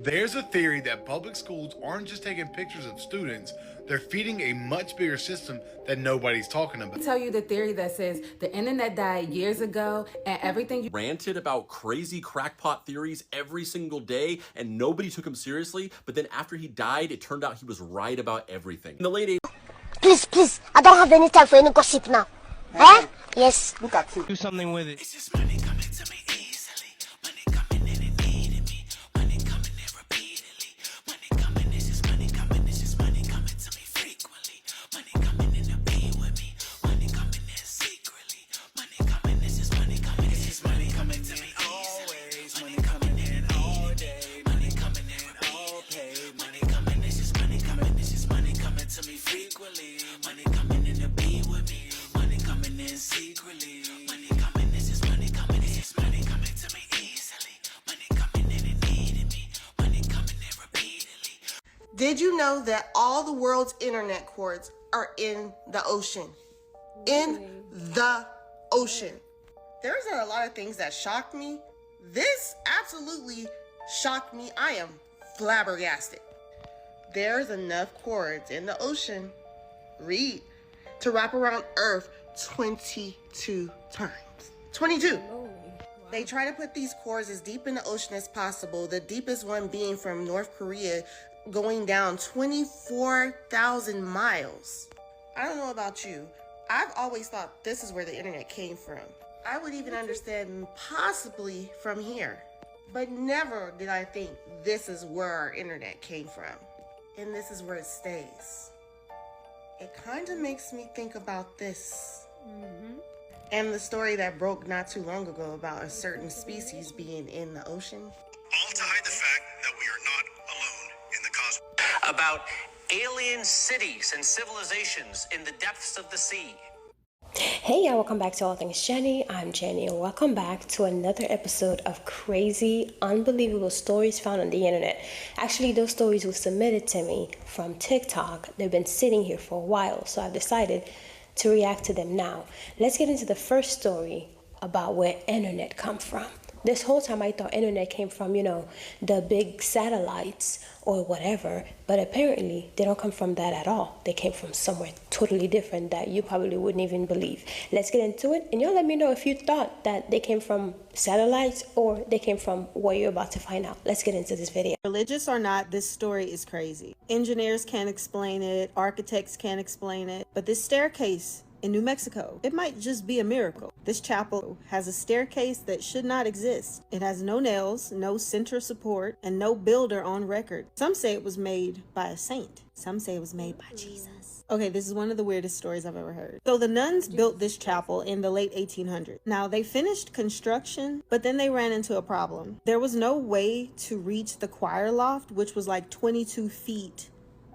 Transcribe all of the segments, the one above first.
There's a theory that public schools aren't just taking pictures of students, they're feeding a much bigger system that nobody's talking about. I'll tell you the theory that says the internet died years ago and everything you ranted about crazy crackpot theories every single day and nobody took him seriously, but then after he died, it turned out he was right about everything. In the late 80s, Please, I don't have any time for any gossip now. Eh? Yes. Look at you. Do something with it. It's just money coming to me easily. Money coming in and needing me. Money coming in repeatedly. Money coming, it's just money coming. It's just money coming to me frequently. Money coming in to be with me. Money coming in secretly. Money coming, it's just money coming. It's just money coming to me always. Money coming in all day. Money coming in all pay. Money coming, it's just money coming. It's just money coming to me frequently. Money coming in to be with me. Money coming in secretly. Money coming, it's just money coming. It's just money coming to me easily. Money coming in and needing me. Money coming in repeatedly. Did you know that all the world's internet cords are in the ocean? In the ocean. There's a lot of things that shocked me. This absolutely shocked me. I am flabbergasted. There's enough cords in the ocean, read, to wrap around Earth 22 times. 22. They try to put these cords as deep in the ocean as possible, the deepest one being from North Korea, going down 24,000 miles. I don't know about you. I've always thought this is where the internet came from. I would even understand possibly from here, but never did I think this is where our internet came from. And this is where it stays. It kind of makes me think about this. And the story that broke not too long ago about a certain species being in the ocean. All to hide the fact that we are not alone in the cosmos. About alien cities and civilizations in the depths of the sea. Hey y'all, welcome back to All Things Jenny. I'm Jenny and welcome back to another episode of crazy, unbelievable stories found on the internet. Actually, those stories were submitted to me from TikTok. They've been sitting here for a while, so I've decided to react to them now. Let's get into the first story about where internet come from. This whole time I thought internet came from, the big satellites or whatever, but apparently they don't come from that at all. They came from somewhere totally different that you probably wouldn't even believe. Let's get into it, and y'all let me know if you thought that they came from satellites or they came from what you're about to find out. Let's get into this video. Religious or not, this story is crazy. Engineers can't explain it, architects can't explain it, but this staircase in New Mexico, it might just be a miracle. This chapel has a staircase that should not exist. It has no nails, no center support, and no builder on record. Some say it was made by a saint. Some say it was made by Jesus. Okay, this is one of the weirdest stories I've ever heard. So the nuns built this chapel in the late 1800s. Now, they finished construction, but then they ran into a problem. There was no way to reach the choir loft, which was like 22 feet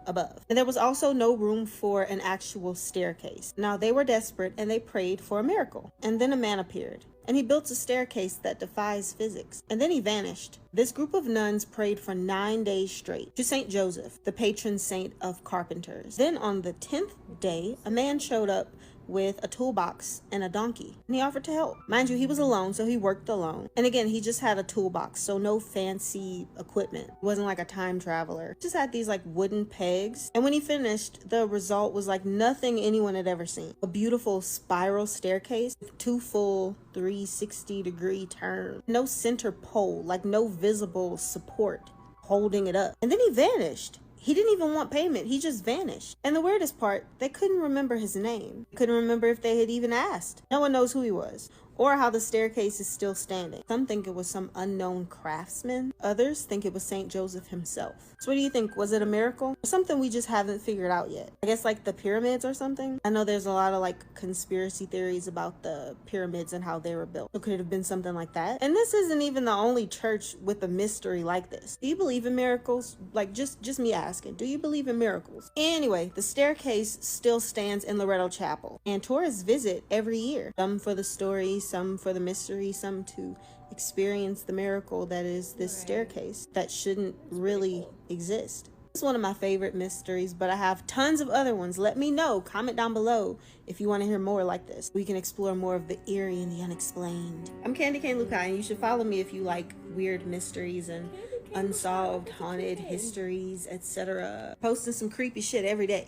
above. And there was also no room for an actual staircase. Now they were desperate and they prayed for a miracle. And then a man appeared and he built a staircase that defies physics. And then he vanished. This group of nuns prayed for 9 days straight to Saint Joseph, the patron saint of carpenters. Then on the 10th day, a man showed up with a toolbox and a donkey, and he offered to help. Mind you, he was alone, so he worked alone. And again, he just had a toolbox, so no fancy equipment. It wasn't like a time traveler. Just had these like wooden pegs. And when he finished, the result was like nothing anyone had ever seen. A beautiful spiral staircase with 2 full 360-degree turns. No center pole, like no visible support holding it up. And then he vanished. He didn't even want payment. He just vanished. And the weirdest part, they couldn't remember his name. Couldn't remember if they had even asked. No one knows who he was or how the staircase is still standing. Some think it was some unknown craftsman. Others think it was Saint Joseph himself. So what do you think? Was it a miracle? Or something we just haven't figured out yet? I guess like the pyramids or something? I know there's a lot of like conspiracy theories about the pyramids and how they were built. So could it have been something like that? And this isn't even the only church with a mystery like this. Do you believe in miracles? Like just me asking, do you believe in miracles? Anyway, the staircase still stands in Loretto Chapel and tourists visit every year. Some for the story, some for the mystery, some to experience the miracle that is this staircase that shouldn't really exist. It's one of my favorite mysteries, but I have tons of other ones. Let me know. Comment down below if you want to hear more like this. We can explore more of the eerie and the unexplained. I'm Candy Cane Lukai, and you should follow me if you like weird mysteries and unsolved haunted histories, etc. Posting some creepy shit every day.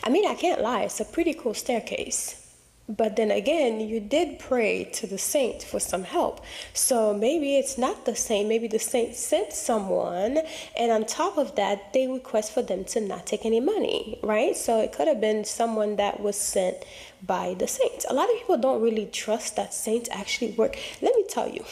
I mean, I can't lie, it's a pretty cool staircase. But then again, you did pray to the saint for some help. So maybe it's not the saint. Maybe the saint sent someone, and on top of that, they request for them to not take any money, right? So it could have been someone that was sent by the saints. A lot of people don't really trust that saints actually work. Let me tell you.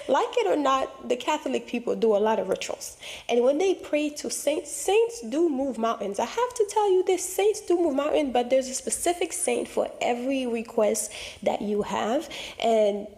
Like it or not, the Catholic people do a lot of rituals. And when they pray to saints, saints do move mountains. I have to tell you this, saints do move mountains, but there's a specific saint for every request that you have. And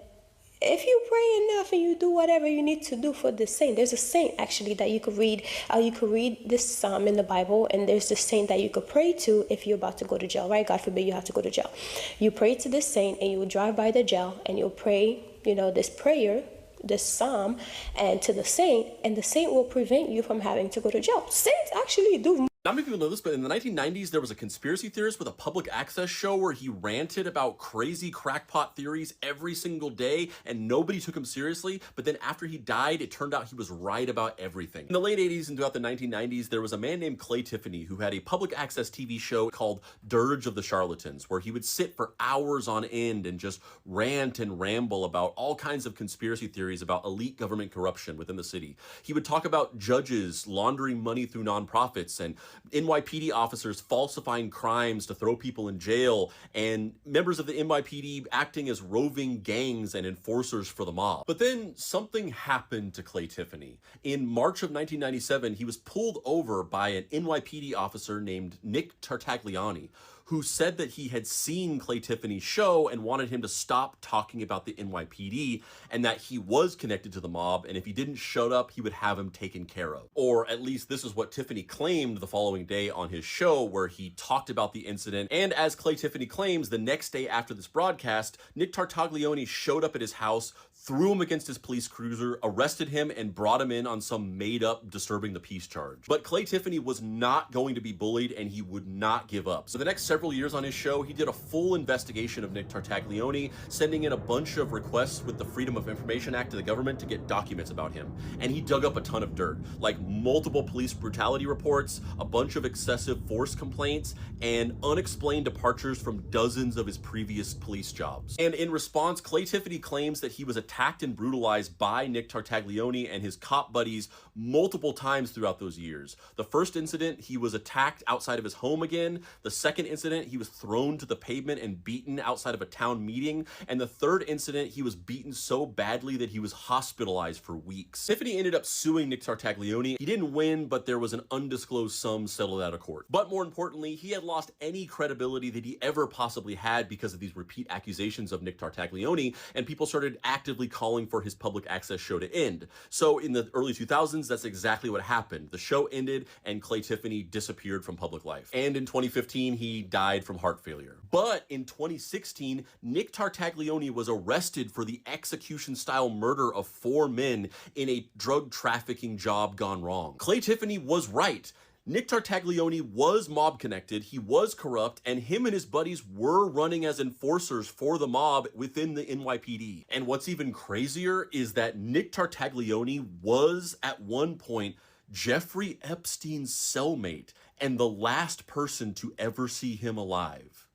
if you pray enough and you do whatever you need to do for this saint, there's a saint actually that you could read. You could read this psalm in the Bible, and there's this saint that you could pray to if you're about to go to jail, right? God forbid you have to go to jail. You pray to this saint, and you will drive by the jail, and you'll pray, this prayer, this psalm, and to the saint, and the saint will prevent you from having to go to jail. Saints actually do. Not many people know this, but in the 1990s, there was a conspiracy theorist with a public access show where he ranted about crazy crackpot theories every single day, and nobody took him seriously. But then after he died, it turned out he was right about everything. In the late 80s and throughout the 1990s, there was a man named Clay Tiffany who had a public access TV show called Dirge of the Charlatans, where he would sit for hours on end and just rant and ramble about all kinds of conspiracy theories about elite government corruption within the city. He would talk about judges laundering money through nonprofits, and NYPD officers falsifying crimes to throw people in jail, and members of the NYPD acting as roving gangs and enforcers for the mob. But then something happened to Clay Tiffany. In March of 1997, he was pulled over by an NYPD officer named Nick Tartagliani, who said that he had seen Clay Tiffany's show and wanted him to stop talking about the NYPD, and that he was connected to the mob, and if he didn't shut up, he would have him taken care of. Or at least this is what Tiffany claimed the following day on his show, where he talked about the incident. And as Clay Tiffany claims, the next day after this broadcast, Nick Tartagliani showed up at his house, threw him against his police cruiser, arrested him, and brought him in on some made-up disturbing the peace charge. But Clay Tiffany was not going to be bullied, and he would not give up. So the next several years on his show, he did a full investigation of Nick Tartagliani, sending in a bunch of requests with the Freedom of Information Act to the government to get documents about him. And he dug up a ton of dirt, like multiple police brutality reports, a bunch of excessive force complaints, and unexplained departures from dozens of his previous police jobs. And in response, Clay Tiffany claims that he was attacked and brutalized by Nick Tartagliani and his cop buddies multiple times throughout those years. The first incident, he was attacked outside of his home again. The second incident, he was thrown to the pavement and beaten outside of a town meeting. And the third incident, he was beaten so badly that he was hospitalized for weeks. Tiffany ended up suing Nick Tartagliani. He didn't win, but there was an undisclosed sum settled out of court. But more importantly, he had lost any credibility that he ever possibly had because of these repeat accusations of Nick Tartagliani, and people started actively calling for his public access show to end. So in the early 2000s, that's exactly what happened. The show ended and Clay Tiffany disappeared from public life. And in 2015, he died from heart failure. But in 2016, Nick Tartagliani was arrested for the execution-style murder of 4 men in a drug trafficking job gone wrong. Clay Tiffany was right. Nick Tartagliani was mob connected, he was corrupt, and him and his buddies were running as enforcers for the mob within the NYPD. And what's even crazier is that Nick Tartagliani was, at one point, Jeffrey Epstein's cellmate and the last person to ever see him alive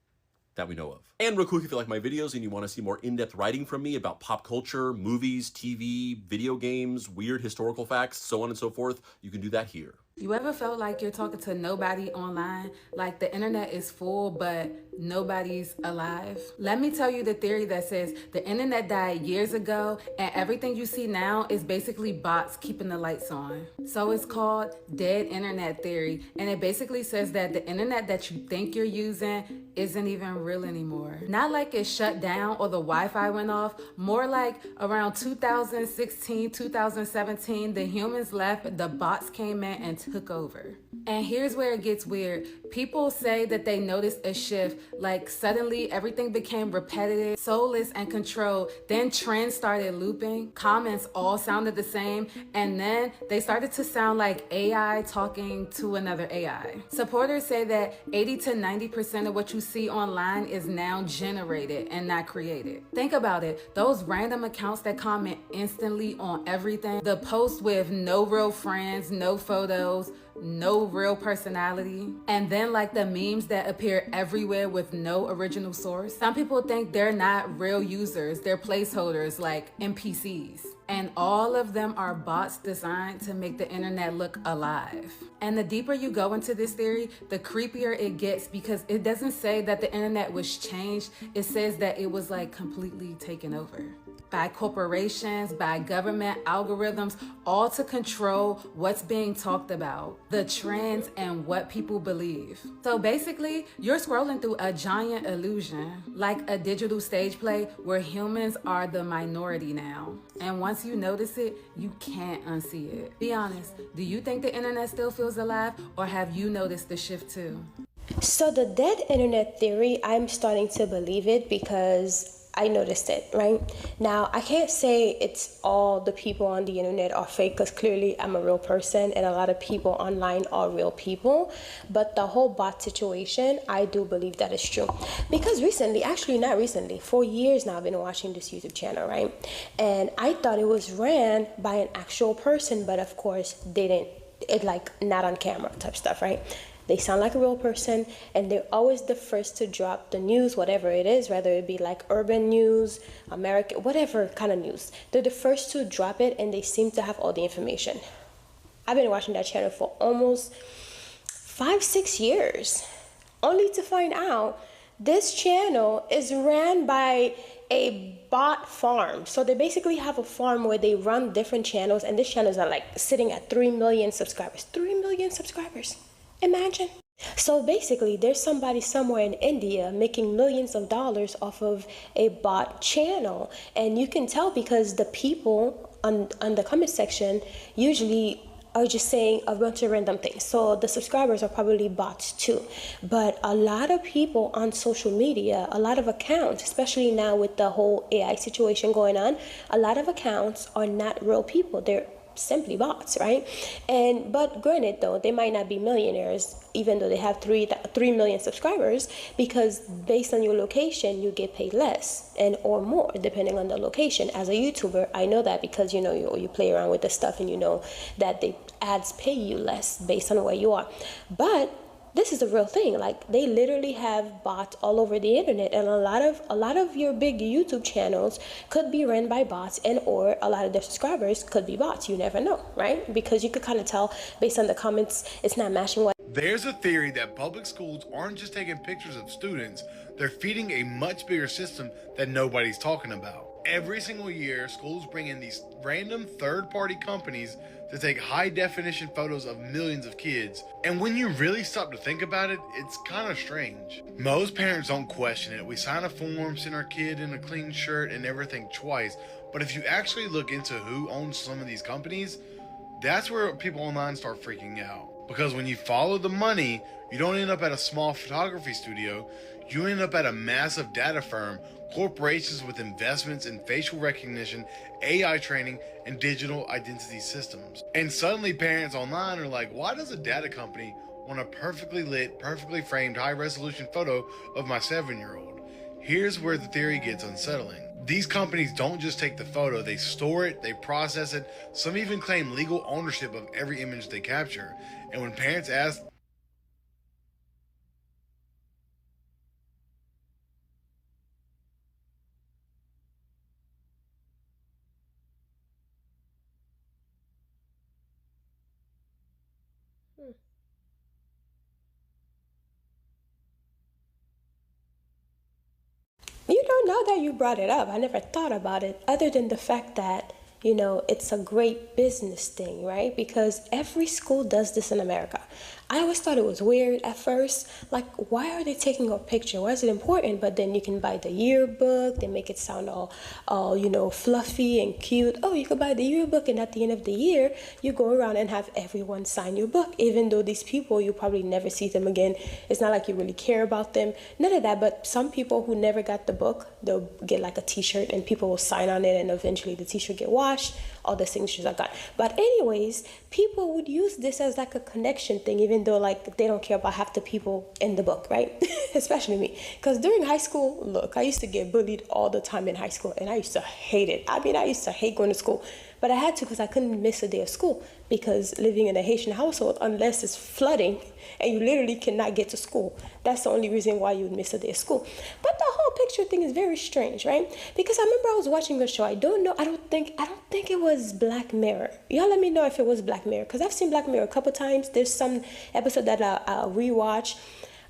that we know of. And real quick, if you like my videos and you want to see more in-depth writing from me about pop culture, movies, TV, video games, weird historical facts, so on and so forth, you can do that here. You ever felt like you're talking to nobody online? Like the internet is full, but nobody's alive? Let me tell you the theory that says the internet died years ago and everything you see now is basically bots keeping the lights on. So it's called dead internet theory, and it basically says that the internet that you think you're using isn't even real anymore. Not like it shut down or the Wi-Fi went off, more like around 2016, 2017, the humans left, the bots came in and took over. And here's where it gets weird. People say that they noticed a shift, like suddenly everything became repetitive, soulless, and controlled. Then trends started looping, comments all sounded the same, and then they started to sound like AI talking to another AI. Supporters say that 80 to 90% of what you see online is now generated and not created. Think about it. Those random accounts that comment instantly on everything, the posts with no real friends, no photos, no real personality, and then like the memes that appear everywhere with no original source. Some people think they're not real users, they're placeholders like NPCs. And all of them are bots designed to make the internet look alive. And the deeper you go into this theory, the creepier it gets, because it doesn't say that the internet was changed, it says that it was like completely taken over by corporations, by government algorithms, all to control what's being talked about, the trends, and what people believe. So basically, you're scrolling through a giant illusion, like a digital stage play where humans are the minority now. And once you notice it, you can't unsee it. Be honest, do you think the internet still feels alive, or have you noticed the shift too? So the dead internet theory, I'm starting to believe it because I noticed it, right? Now, I can't say it's all the people on the internet are fake, because clearly I'm a real person and a lot of people online are real people. But the whole bot situation, I do believe that is true. Because recently, actually not recently, for years now I've been watching this YouTube channel, right? And I thought it was ran by an actual person, but of course they didn't, it like not on camera type stuff, right? They sound like a real person, and they're always the first to drop the news, whatever it is, whether it be like urban news, American, whatever kind of news. They're the first to drop it, and they seem to have all the information. I've been watching that channel for almost 5-6 years, only to find out this channel is ran by a bot farm. So they basically have a farm where they run different channels, and this channels are like sitting at 3 million subscribers. 3 million subscribers. Imagine. So basically, there's somebody somewhere in India making millions of dollars off of a bot channel. And you can tell because the people on the comment section usually are just saying a bunch of random things. So the subscribers are probably bots too. But a lot of people on social media, a lot of accounts, especially now with the whole AI situation going on, a lot of accounts are not real people. They're simply bots, right? But granted though, they might not be millionaires even though they have 3 million subscribers, because based on your location you get paid less and or more depending on the location. As a YouTuber, I know that because you play around with the stuff and you know that the ads pay you less based on where you are. But this is a real thing. Like, they literally have bots all over the internet, and a lot of your big YouTube channels could be run by bots, and or a lot of their subscribers could be bots. You never know, right? Because you could kind of tell based on the comments, it's not matching what. There's a theory that public schools aren't just taking pictures of students, they're feeding a much bigger system that nobody's talking about. Every single year, schools bring in these random third-party companies to take high-definition photos of millions of kids. And when you really stop to think about it, it's kind of strange. Most parents don't question it. We sign a form, send our kid in a clean shirt, and never think twice. But if you actually look into who owns some of these companies, that's where people online start freaking out. Because when you follow the money, you don't end up at a small photography studio, you end up at a massive data firm, corporations with investments in facial recognition, AI training, and digital identity systems. And suddenly parents online are like, why does a data company want a perfectly lit, perfectly framed, high-resolution photo of my 7-year-old? Here's where the theory gets unsettling. These companies don't just take the photo, they store it, they process it, some even claim legal ownership of every image they capture. And when parents ask, Now that you brought it up, I never thought about it other than the fact that, it's a great business thing, right? Because every school does this in America. I always thought it was weird at first. Like, why are they taking a picture? Why is it important? But then you can buy the yearbook. They make it sound all fluffy and cute. Oh, you could buy the yearbook, and at the end of the year, you go around and have everyone sign your book. Even though these people, you probably never see them again. It's not like you really care about them. None of that. But some people who never got the book, they'll get like a T-shirt, and people will sign on it, and eventually the T-shirt get washed. All the signatures are gone. But anyways, people would use this as like a connection thing, even though like they don't care about half the people in the book, right? Especially me. Because during high school, look, I used to get bullied all the time in high school, and I used to hate it. I mean, I used to hate going to school, but I had to because I couldn't miss a day of school, because living in a Haitian household, unless it's flooding and you literally cannot get to school, that's the only reason why you would miss a day of school. But the whole picture thing is very strange, right? Because I remember I was watching a show. I don't think it was Black Mirror. Y'all let me know if it was Black Mirror, because I've seen Black Mirror a couple times. There's some episode that I'll rewatch,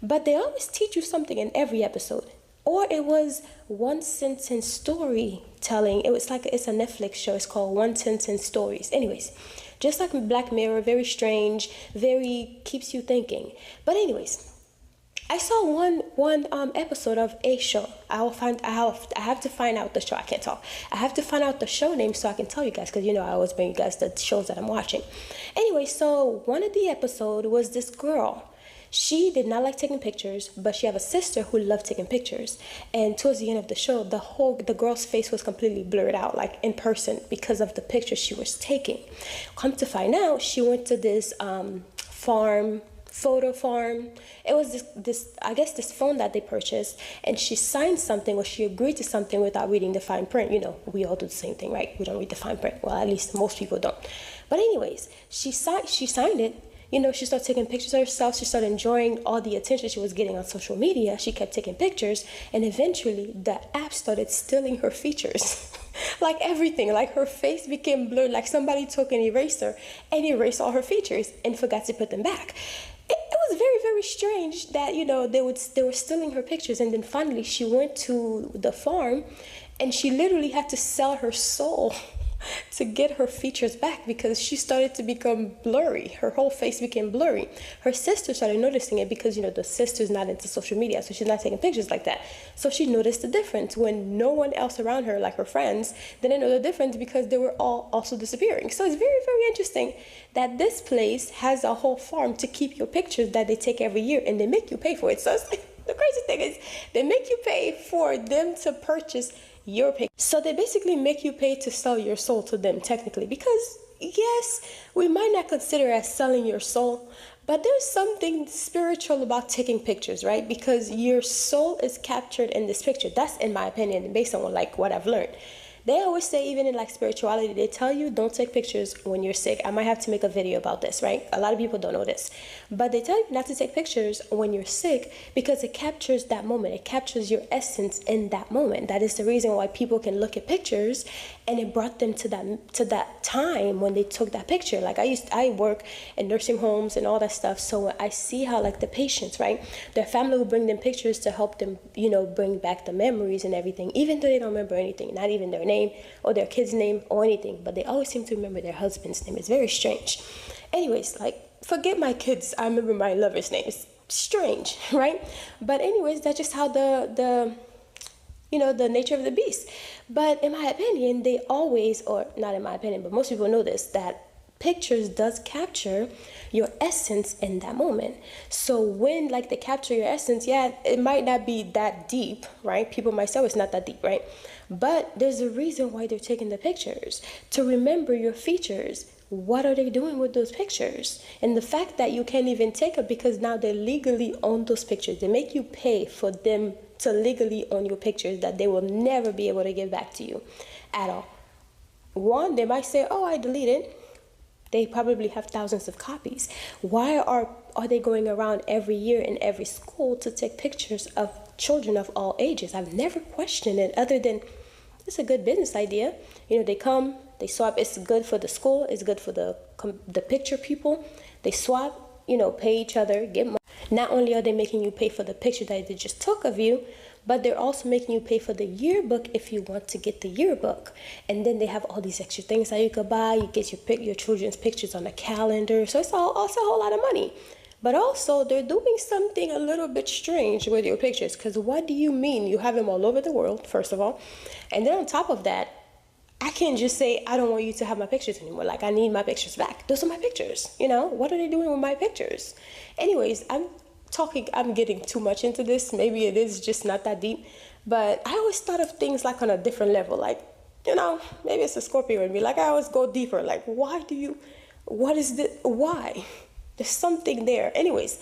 but they always teach you something in every episode. Or it was One Sentence Storytelling. It's a Netflix show. It's called One Sentence Stories. Anyways, just like Black Mirror, very strange, very keeps you thinking. But anyways, I saw one episode of a show. I have to find out the show. I can't talk. I have to find out the show name so I can tell you guys, because I always bring you guys the shows that I'm watching. Anyway, so one of the episode was this girl. She did not like taking pictures, but she have a sister who loved taking pictures. And towards the end of the show, the girl's face was completely blurred out, like in person, because of the pictures she was taking. Come to find out, she went to this photo farm. It was this phone that they purchased, and she signed something, or she agreed to something without reading the fine print. We all do the same thing, right? We don't read the fine print. Well, at least most people don't. But anyways, she signed it. She started taking pictures of herself. She started enjoying all the attention she was getting on social media. She kept taking pictures, and eventually the app started stealing her features. Like everything, like her face became blurred, like somebody took an eraser and erased all her features and forgot to put them back. It was very, very strange that, they were stealing her pictures. And then finally she went to the farm, and she literally had to sell her soul to get her features back, because she started to become blurry. Her whole face became blurry. Her sister started noticing it, because the sister's not into social media, so she's not taking pictures like that. So she noticed the difference when no one else around her, like her friends, didn't know the difference, because they were all also disappearing. So it's very, very interesting that this place has a whole farm to keep your pictures that they take every year, and they make you pay for it. So it's the crazy thing is they make you pay for them to purchase your picture. So they basically make you pay to sell your soul to them, technically, because yes, we might not consider it as selling your soul, but there's something spiritual about taking pictures, right? Because your soul is captured in this picture. That's in my opinion, based on what I've learned. They always say, even in spirituality, they tell you don't take pictures when you're sick. I might have to make a video about this, right? A lot of people don't know this. But they tell you not to take pictures when you're sick, because it captures that moment. It captures your essence in that moment. That is the reason why people can look at pictures and it brought them to that time when they took that picture. Like I work in nursing homes and all that stuff. So I see how the patients, right? Their family will bring them pictures to help them, bring back the memories and everything, even though they don't remember anything, not even their name or their kid's name or anything, but they always seem to remember their husband's name. It's very strange. Anyways, forget my kids, I remember my lover's name. It's strange, right? But anyways, that's just how the nature of the beast. But in my opinion, they always, or not in my opinion, but most people know this, that pictures does capture your essence in that moment. So when they capture your essence, it might not be that deep, right? People might say it's not that deep, right? But there's a reason why they're taking the pictures, to remember your features. What are they doing with those pictures? And the fact that you can't even take it, because now they legally own those pictures. They make you pay for them to legally own your pictures that they will never be able to give back to you at all. One, they might say, oh, I deleted. They probably have thousands of copies. Why are they going around every year in every school to take pictures of children of all ages? I've never questioned it, other than it's a good business idea. They come, they swap. It's good for the school. It's good for the picture people. They swap, pay each other, get money. Not only are they making you pay for the picture that they just took of you, but they're also making you pay for the yearbook if you want to get the yearbook. And then they have all these extra things that you could buy. You get your children's pictures on a calendar. So it's a whole lot of money. But also, they're doing something a little bit strange with your pictures. Because what do you mean? You have them all over the world, first of all. And then on top of that, I can't just say, I don't want you to have my pictures anymore. Like, I need my pictures back. Those are my pictures. You know, what are they doing with my pictures? Anyways, I'm getting too much into this. Maybe it is just not that deep. But I always thought of things like on a different level. Like, you know, maybe it's a Scorpio in me. Like, I always go deeper. Like, what is this? Why? There's something there. Anyways,